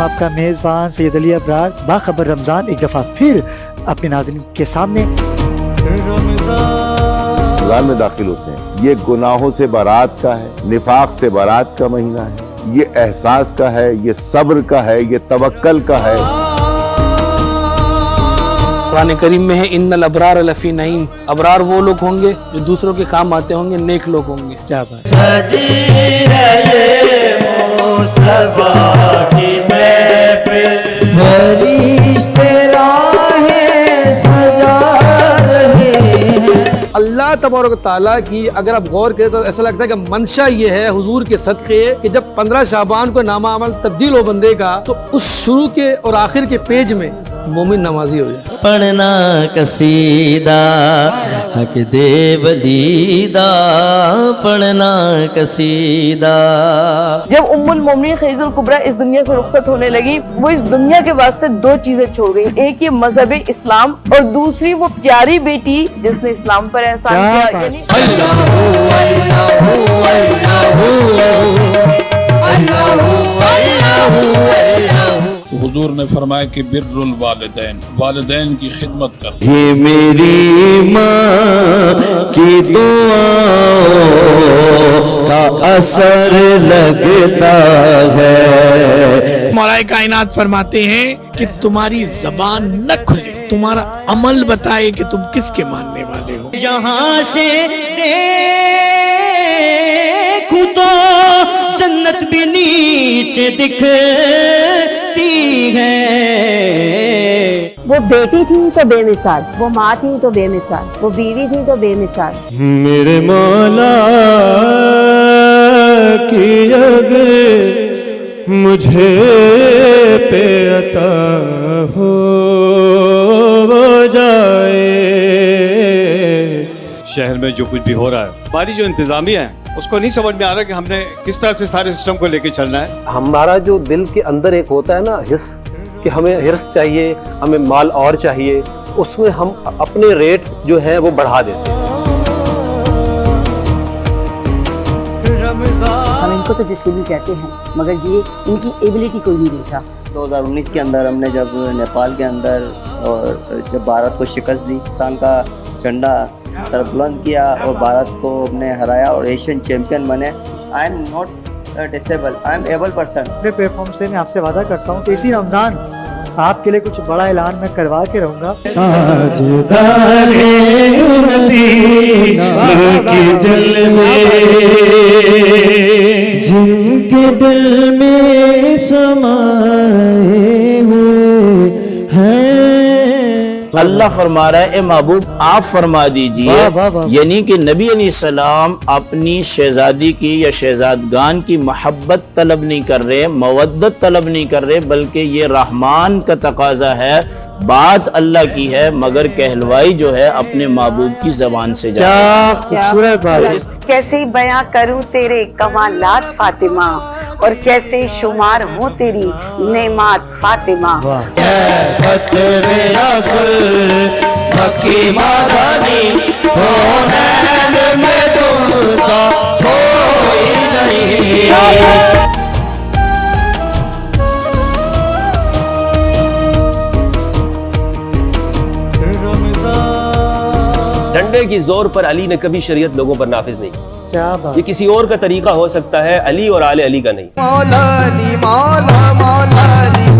आपका मेज़बान सैयद अली अबरार बाखबर रमज़ान एक दफ़ा फिर अपने नाज़रीन के सामने। रमज़ान में दाखिल होते हैं, ये गुनाहों से बारात का है, निफाक से बारात का महीना है, ये एहसास का है, ये सब्र का है, ये तवक्कल का है। कुरान करीम में है इन्नल अबरार लफी नईम, अबरार वो लोग होंगे जो दूसरों के काम आते होंगे, नेक लोग होंगे। क्या बात अल्लाह तबारक ताला की अगर आप गौर करें तो ऐसा लगता है कि मंशा ये है हुजूर के सदक़े कि जब 15 शाबान को नामा अमल तब्दील हो बंदे का, तो उस शुरू के और आखिर के पेज में मोमिन नमाजी हो जाए। पढ़ना कसीदा हक देवलीदा, पढ़ना कसीदा। जब उम्मुल मोमिनीन खदीजा कुबरा इस दुनिया से रुखसत होने लगी, वो इस दुनिया के वास्ते दो चीजें छोड़ गई, एक ये मजहब इस्लाम और दूसरी वो प्यारी बेटी जिसने इस्लाम पर एहसान किया। हुजूर ने फरमाया कि बिर्रुल वालिदैन, वालिदैन की खिदमत कर। ये मेरी माँ की दुआओं का असर लगता है। मौलाए कायनात फरमाते हैं कि तुम्हारी जबान न खुले, तुम्हारा अमल बताए कि तुम किसके मानने वाले हो। यहाँ से देखूं तो जन्नत भी नीचे दिखती है। वो बेटी थी तो बेमिसाल, वो माँ थी तो बेमिसाल, वो बीवी थी तो बेमिसाल। मेरे मौला की अगर मुझे पे अता हो जाए। शहर में जो कुछ भी हो रहा है, हमारी जो इंतजामिया है उसको नहीं समझ में आ रहा कि हमने किस तरह से सारे सिस्टम को लेके चलना है। हमारा जो दिल के अंदर एक होता है ना हिर्स, कि हमें हिर्स चाहिए, हमें माल और चाहिए, उसमें हम अपने रेट जो है वो बढ़ा देते हैं। हम इनको तो डिसेबल कहते हैं, मगर ये इनकी एबिलिटी कोई नहीं देखा। 2019 के अंदर हमने जब नेपाल के अंदर और जब भारत को शिकस्त दी, पाकिस्तान का झंडा सरबुलंद किया और भारत को हमने हराया और एशियन चैंपियन बने। I am not disable, I am able person. अपने प्लेटफॉर्म से मैं आपसे वादा करता हूँ कि इसी रमजान आपके लिए कुछ बड़ा ऐलान मैं करवा के रहूँगा। जिनके दिल में समाए हुए हैं। अल्लाह फरमा रहा है, ए महबूब आप फरमा दीजिए, यानी कि नबी अलैहिस्सलाम अपनी शहजादी की या शहजादगान की मोहब्बत तलब नहीं कर रहे, मवद्दत तलब नहीं कर रहे, बल्कि ये रहमान का तकाजा है, बात अल्लाह की है, मगर कहलवाई जो है अपने महबूब की जबान से जाए। क्या खूबसूरत बात। कैसे बयां करूं तेरे कमालात फातिमा, और कैसे शुमार हो तेरी नेमात फातिमा। डंडे की जोर पर अली ने कभी शरीयत लोगों पर नाफिज नहीं। क्या बात। ये किसी और का तरीका हो सकता है, अली और आले अली का नहीं। मौला अली, मौला मौला अली।